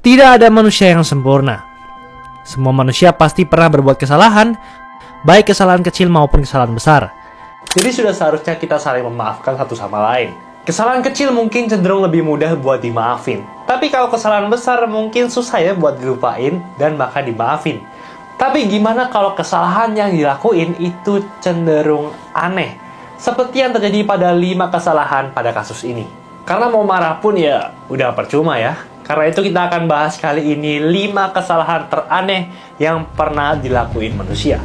Tidak ada manusia yang sempurna. Semua manusia pasti pernah berbuat kesalahan, baik kesalahan kecil maupun kesalahan besar. Jadi sudah seharusnya kita saling memaafkan satu sama lain. Kesalahan kecil mungkin cenderung lebih mudah buat dimaafin. Tapi kalau kesalahan besar mungkin susah ya buat dilupain dan bahkan dimaafin. Tapi gimana kalau kesalahan yang dilakuin itu cenderung aneh? Seperti yang terjadi pada 5 kesalahan pada kasus ini. Karena mau marah pun ya udah percuma ya. Karena itu kita akan bahas kali ini 5 kesalahan teraneh yang pernah dilakuin manusia.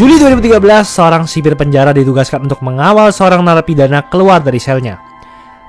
Juli 2013, seorang sipir penjara ditugaskan untuk mengawal seorang narapidana keluar dari selnya.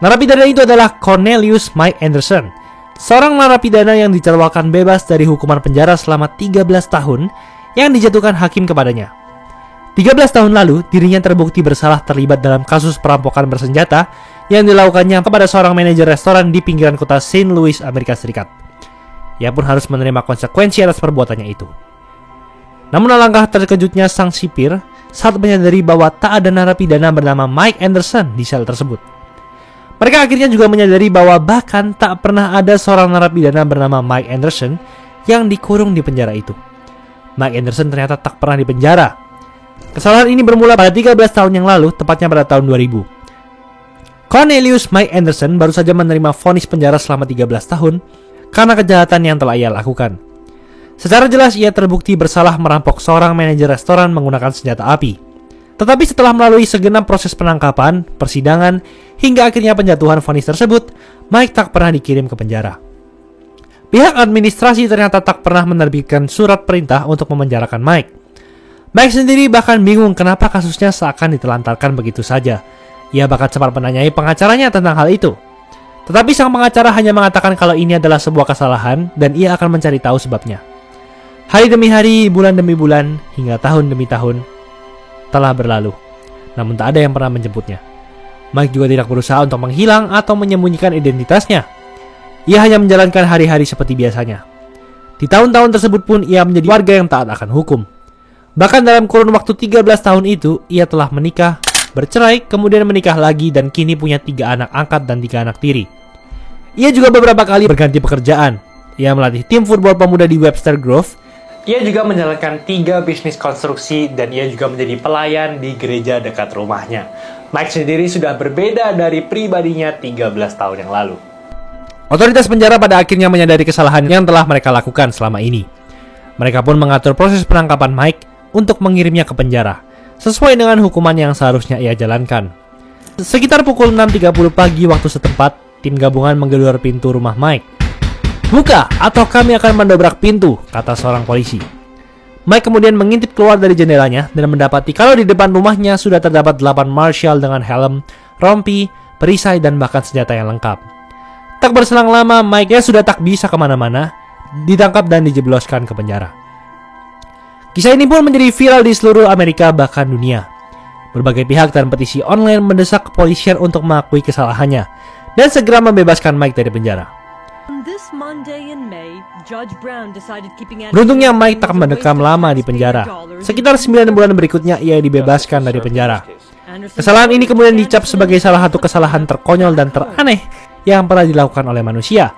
Narapidana itu adalah Cornelius Mike Anderson, seorang narapidana yang dicalwakan bebas dari hukuman penjara selama 13 tahun yang dijatuhkan hakim kepadanya. 13 tahun lalu, dirinya terbukti bersalah terlibat dalam kasus perampokan bersenjata yang dilakukannya kepada seorang manajer restoran di pinggiran kota St. Louis, Amerika Serikat. Ia pun harus menerima konsekuensi atas perbuatannya itu. Namun alangkah terkejutnya sang sipir saat menyadari bahwa tak ada narapidana bernama Mike Anderson di sel tersebut. Mereka akhirnya juga menyadari bahwa bahkan tak pernah ada seorang narapidana bernama Mike Anderson yang dikurung di penjara itu. Mike Anderson ternyata tak pernah dipenjara. Kesalahan ini bermula pada 13 tahun yang lalu, tepatnya pada tahun 2000. Cornelius Mike Anderson baru saja menerima vonis penjara selama 13 tahun karena kejahatan yang telah ia lakukan. Secara jelas ia terbukti bersalah merampok seorang manajer restoran menggunakan senjata api. Tetapi setelah melalui segenap proses penangkapan, persidangan, hingga akhirnya penjatuhan vonis tersebut, Mike tak pernah dikirim ke penjara. Pihak administrasi ternyata tak pernah menerbitkan surat perintah untuk memenjarakan Mike. Mike sendiri bahkan bingung kenapa kasusnya seakan ditelantarkan begitu saja. Ia bahkan sempat menanyai pengacaranya tentang hal itu. Tetapi sang pengacara hanya mengatakan kalau ini adalah sebuah kesalahan dan ia akan mencari tahu sebabnya. Hari demi hari, bulan demi bulan, hingga tahun demi tahun telah berlalu. Namun tak ada yang pernah menjemputnya. Mike juga tidak berusaha untuk menghilang atau menyembunyikan identitasnya. Ia hanya menjalankan hari-hari seperti biasanya. Di tahun-tahun tersebut pun ia menjadi warga yang taat akan hukum. Bahkan dalam kurun waktu 13 tahun itu, ia telah menikah, bercerai, kemudian menikah lagi dan kini punya 3 anak angkat dan 3 anak tiri. Ia juga beberapa kali berganti pekerjaan. Ia melatih tim football pemuda di Webster Grove. Ia juga menjalankan 3 bisnis konstruksi dan ia juga menjadi pelayan di gereja dekat rumahnya. Mike sendiri sudah berbeda dari pribadinya 13 tahun yang lalu. Otoritas penjara pada akhirnya menyadari kesalahan yang telah mereka lakukan selama ini. Mereka pun mengatur proses penangkapan Mike untuk mengirimnya ke penjara, sesuai dengan hukuman yang seharusnya ia jalankan. Sekitar pukul 6.30 pagi waktu setempat, tim gabungan menggedor pintu rumah Mike. "Buka atau kami akan mendobrak pintu," kata seorang polisi. Mike kemudian mengintip keluar dari jendelanya dan mendapati kalau di depan rumahnya sudah terdapat 8 marshal dengan helm, rompi, perisai, dan bahkan senjata yang lengkap. Tak berselang lama, Mike sudah tak bisa kemana-mana, ditangkap dan dijebloskan ke penjara. Kisah ini pun menjadi viral di seluruh Amerika bahkan dunia. Berbagai pihak dan petisi online mendesak kepolisian untuk mengakui kesalahannya dan segera membebaskan Mike dari penjara. Beruntungnya Mike tak mendekam lama di penjara. Sekitar 9 bulan berikutnya ia dibebaskan dari penjara. Kesalahan ini kemudian dicap sebagai salah satu kesalahan terkonyol dan teraneh yang pernah dilakukan oleh manusia.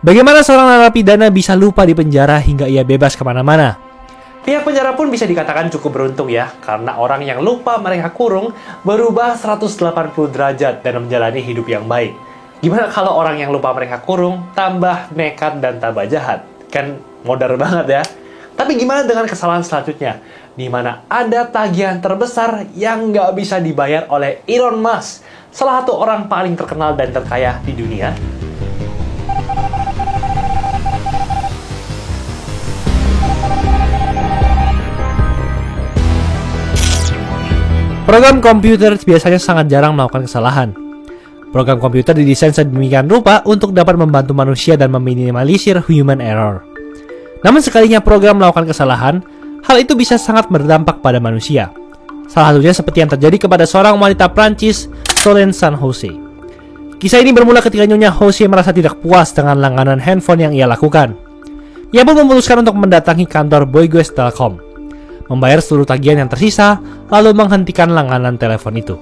Bagaimana seorang narapidana bisa lupa di penjara hingga ia bebas kemana-mana? Pihak penjara pun bisa dikatakan cukup beruntung ya, karena orang yang lupa mereka kurung berubah 180 derajat dan menjalani hidup yang baik. Gimana kalau orang yang lupa mereka kurung tambah nekat dan tambah jahat? Kan modern banget ya. Tapi gimana dengan kesalahan selanjutnya? Di mana ada tagihan terbesar yang nggak bisa dibayar oleh Elon Musk, salah satu orang paling terkenal dan terkaya di dunia. Program komputer biasanya sangat jarang melakukan kesalahan. Program komputer didesain sedemikian rupa untuk dapat membantu manusia dan meminimalisir human error. Namun sekalinya program melakukan kesalahan, hal itu bisa sangat berdampak pada manusia. Salah satunya seperti yang terjadi kepada seorang wanita Prancis, Solène San Jose. Kisah ini bermula ketika Nyonya Jose merasa tidak puas dengan langganan handphone yang ia lakukan. Ia pun memutuskan untuk mendatangi kantor Bouygues Telecom. membayar seluruh tagihan yang tersisa, lalu menghentikan langganan telepon itu.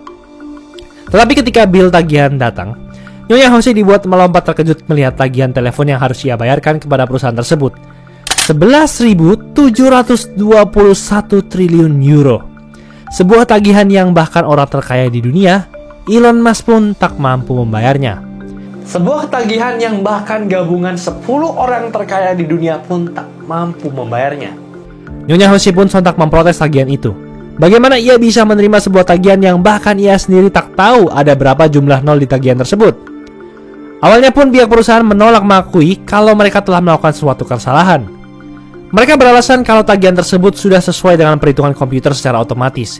Tetapi ketika bil tagihan datang, Nyonya Jose dibuat melompat terkejut melihat tagihan telepon yang harus ia bayarkan kepada perusahaan tersebut. 11.721 triliun euro. Sebuah tagihan yang bahkan orang terkaya di dunia, Elon Musk pun tak mampu membayarnya. Sebuah tagihan yang bahkan gabungan 10 orang terkaya di dunia pun tak mampu membayarnya. Nyonya Jose pun sontak memprotes tagihan itu. Bagaimana ia bisa menerima sebuah tagihan yang bahkan ia sendiri tak tahu ada berapa jumlah nol di tagihan tersebut? Awalnya pun pihak perusahaan menolak mengakui kalau mereka telah melakukan suatu kesalahan. Mereka beralasan kalau tagihan tersebut sudah sesuai dengan perhitungan komputer secara otomatis.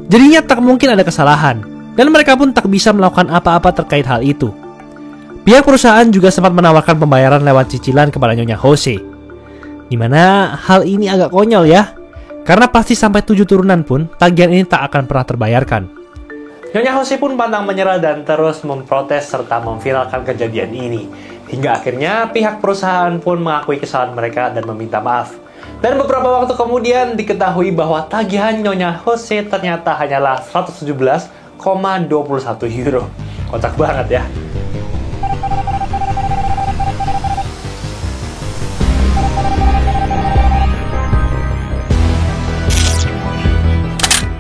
Jadinya tak mungkin ada kesalahan, dan mereka pun tak bisa melakukan apa-apa terkait hal itu. Pihak perusahaan juga sempat menawarkan pembayaran lewat cicilan kepada Nyonya Jose. Dimana hal ini agak konyol ya, karena pasti sampai 7 turunan pun tagihan ini tak akan pernah terbayarkan. Nyonya Jose pun pantang menyerah dan terus memprotes serta memviralkan kejadian ini. Hingga akhirnya pihak perusahaan pun mengakui kesalahan mereka dan meminta maaf. Dan beberapa waktu kemudian diketahui bahwa tagihan Nyonya Jose ternyata hanyalah 117,21 euro. Kocak banget ya.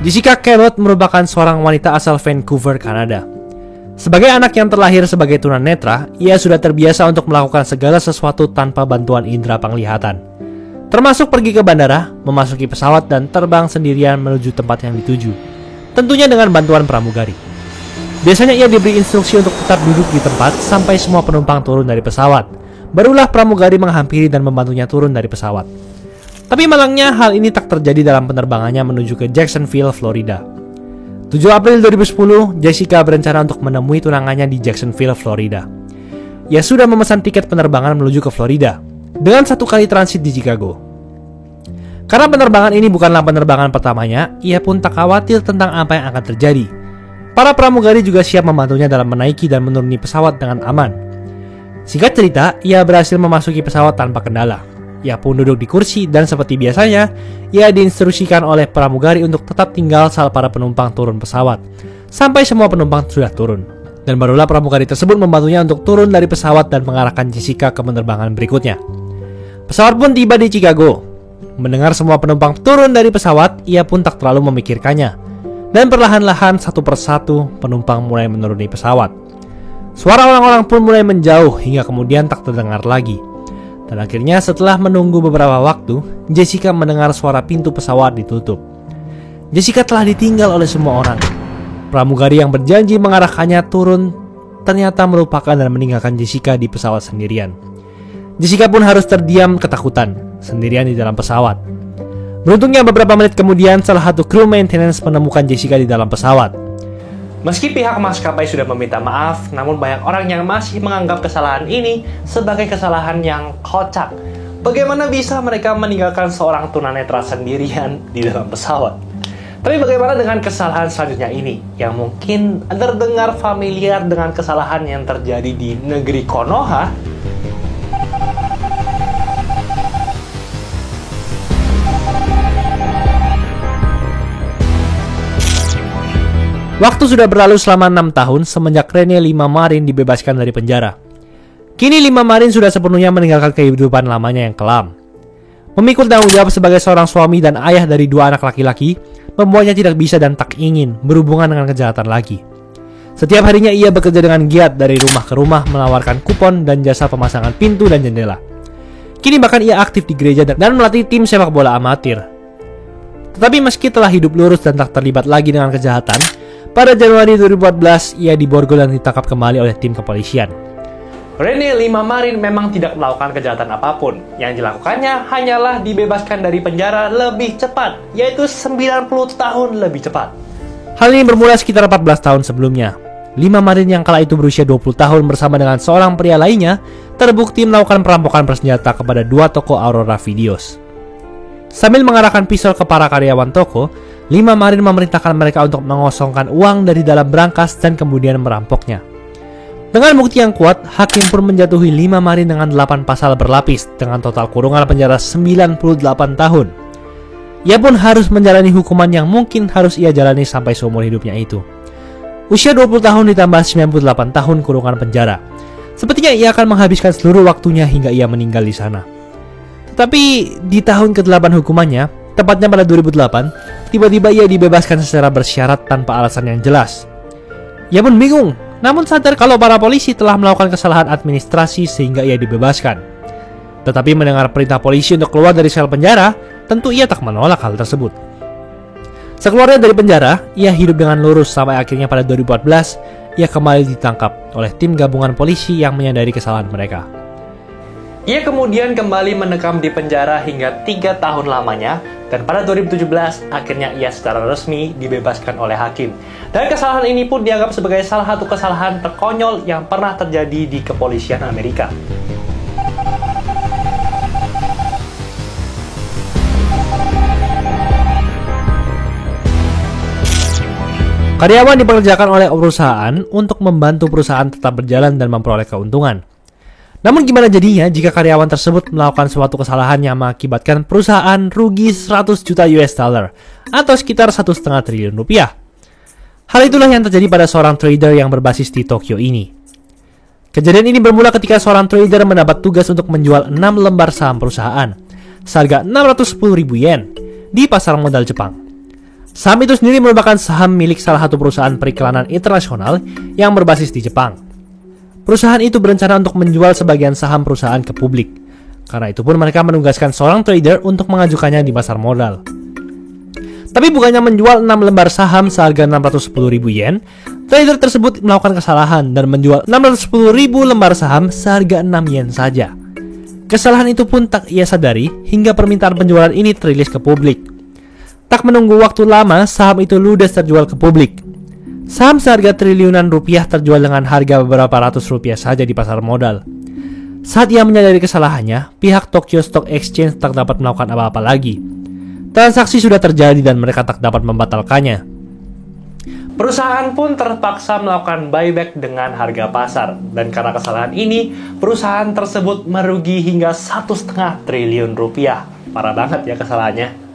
Jessica Cabot merupakan seorang wanita asal Vancouver, Kanada. Sebagai anak yang terlahir sebagai tunanetra, ia sudah terbiasa untuk melakukan segala sesuatu tanpa bantuan indera penglihatan. Termasuk pergi ke bandara, memasuki pesawat, dan terbang sendirian menuju tempat yang dituju. Tentunya dengan bantuan pramugari. Biasanya ia diberi instruksi untuk tetap duduk di tempat sampai semua penumpang turun dari pesawat. Barulah pramugari menghampiri dan membantunya turun dari pesawat. Tapi malangnya hal ini tak terjadi dalam penerbangannya menuju ke Jacksonville, Florida. 7 April 2010, Jessica berencana untuk menemui tunangannya di Jacksonville, Florida. Ia sudah memesan tiket penerbangan menuju ke Florida, dengan 1 kali transit di Chicago. Karena penerbangan ini bukanlah penerbangan pertamanya, ia pun tak khawatir tentang apa yang akan terjadi. Para pramugari juga siap membantunya dalam menaiki dan menuruni pesawat dengan aman. Singkat cerita, ia berhasil memasuki pesawat tanpa kendala. Ia pun duduk di kursi dan seperti biasanya, ia diinstruksikan oleh pramugari untuk tetap tinggal saat para penumpang turun pesawat, sampai semua penumpang sudah turun. Dan barulah pramugari tersebut membantunya untuk turun dari pesawat dan mengarahkan Jessica ke penerbangan berikutnya. Pesawat pun tiba di Chicago. Mendengar semua penumpang turun dari pesawat, ia pun tak terlalu memikirkannya. Dan perlahan-lahan satu persatu penumpang mulai menuruni pesawat. Suara orang-orang pun mulai menjauh hingga kemudian tak terdengar lagi. Dan akhirnya setelah menunggu beberapa waktu, Jessica mendengar suara pintu pesawat ditutup. Jessica telah ditinggal oleh semua orang. Pramugari yang berjanji mengarahkannya turun ternyata melupakan dan meninggalkan Jessica di pesawat sendirian. Jessica pun harus terdiam ketakutan, sendirian di dalam pesawat. Beruntungnya beberapa menit kemudian salah satu kru maintenance menemukan Jessica di dalam pesawat. Meski pihak maskapai sudah meminta maaf, namun banyak orang yang masih menganggap kesalahan ini sebagai kesalahan yang kocak. Bagaimana bisa mereka meninggalkan seorang tunanetra sendirian di dalam pesawat? Tapi bagaimana dengan kesalahan selanjutnya ini, yang mungkin terdengar familiar dengan kesalahan yang terjadi di negeri Konoha? Waktu sudah berlalu selama 6 tahun semenjak Rene Lima Marin dibebaskan dari penjara. Kini Lima Marin sudah sepenuhnya meninggalkan kehidupan lamanya yang kelam. Memikul tanggung jawab sebagai seorang suami dan ayah dari 2 anak laki-laki, membuatnya tidak bisa dan tak ingin berhubungan dengan kejahatan lagi. Setiap harinya ia bekerja dengan giat dari rumah ke rumah menawarkan kupon dan jasa pemasangan pintu dan jendela. Kini bahkan ia aktif di gereja dan melatih tim sepak bola amatir. Tetapi meski telah hidup lurus dan tak terlibat lagi dengan kejahatan, pada Januari 2014, ia diborgol dan ditangkap kembali oleh tim kepolisian. Rene Lima Marin memang tidak melakukan kejahatan apapun. Yang dilakukannya hanyalah dibebaskan dari penjara lebih cepat, yaitu 90 tahun lebih cepat. Hal ini bermula sekitar 14 tahun sebelumnya. Lima Marin yang kala itu berusia 20 tahun bersama dengan seorang pria lainnya terbukti melakukan perampokan bersenjata kepada 2 toko Aurora Videos. Sambil mengarahkan pisau ke para karyawan toko, Lima Marin memerintahkan mereka untuk mengosongkan uang dari dalam brankas dan kemudian merampoknya. Dengan bukti yang kuat, hakim pun menjatuhi Lima Marin dengan 8 pasal berlapis dengan total kurungan penjara 98 tahun. Ia pun harus menjalani hukuman yang mungkin harus ia jalani sampai seumur hidupnya itu. Usia 20 tahun ditambah 98 tahun kurungan penjara. Sepertinya ia akan menghabiskan seluruh waktunya hingga ia meninggal di sana. Tetapi di tahun ke-8 hukumannya, tepatnya pada 2008, tiba-tiba ia dibebaskan secara bersyarat tanpa alasan yang jelas. Ia pun bingung, namun sadar kalau para polisi telah melakukan kesalahan administrasi sehingga ia dibebaskan. Tetapi mendengar perintah polisi untuk keluar dari sel penjara, tentu ia tak menolak hal tersebut. Sekeluarnya dari penjara, ia hidup dengan lurus sampai akhirnya pada 2014, ia kembali ditangkap oleh tim gabungan polisi yang menyadari kesalahan mereka. Ia kemudian kembali mendekam di penjara hingga 3 tahun lamanya, dan pada 2017 akhirnya ia secara resmi dibebaskan oleh hakim. Dan kesalahan ini pun dianggap sebagai salah satu kesalahan terkonyol yang pernah terjadi di kepolisian Amerika. Karyawan dipekerjakan oleh perusahaan untuk membantu perusahaan tetap berjalan dan memperoleh keuntungan. Namun gimana jadinya jika karyawan tersebut melakukan suatu kesalahan yang mengakibatkan perusahaan rugi 100 juta US dollar atau sekitar 1,5 triliun rupiah? Hal itulah yang terjadi pada seorang trader yang berbasis di Tokyo ini. Kejadian ini bermula ketika seorang trader mendapat tugas untuk menjual 6 lembar saham perusahaan seharga 610.000 yen di pasar modal Jepang. Saham itu sendiri merupakan saham milik salah satu perusahaan periklanan internasional yang berbasis di Jepang. Perusahaan itu berencana untuk menjual sebagian saham perusahaan ke publik. Karena itu pun mereka menugaskan seorang trader untuk mengajukannya di pasar modal. Tapi bukannya menjual 6 lembar saham seharga 610.000 yen, trader tersebut melakukan kesalahan dan menjual 610.000 lembar saham seharga 6 yen saja. Kesalahan itu pun tak ia sadari hingga permintaan penjualan ini terilis ke publik. Tak menunggu waktu lama, saham itu ludes terjual ke publik. Saham seharga triliunan rupiah terjual dengan harga beberapa ratus rupiah saja di pasar modal. Saat ia menyadari kesalahannya, pihak Tokyo Stock Exchange tak dapat melakukan apa-apa lagi. Transaksi sudah terjadi dan mereka tak dapat membatalkannya. Perusahaan pun terpaksa melakukan buyback dengan harga pasar. Dan karena kesalahan ini, perusahaan tersebut merugi hingga 1,5 triliun rupiah. Parah banget ya kesalahannya.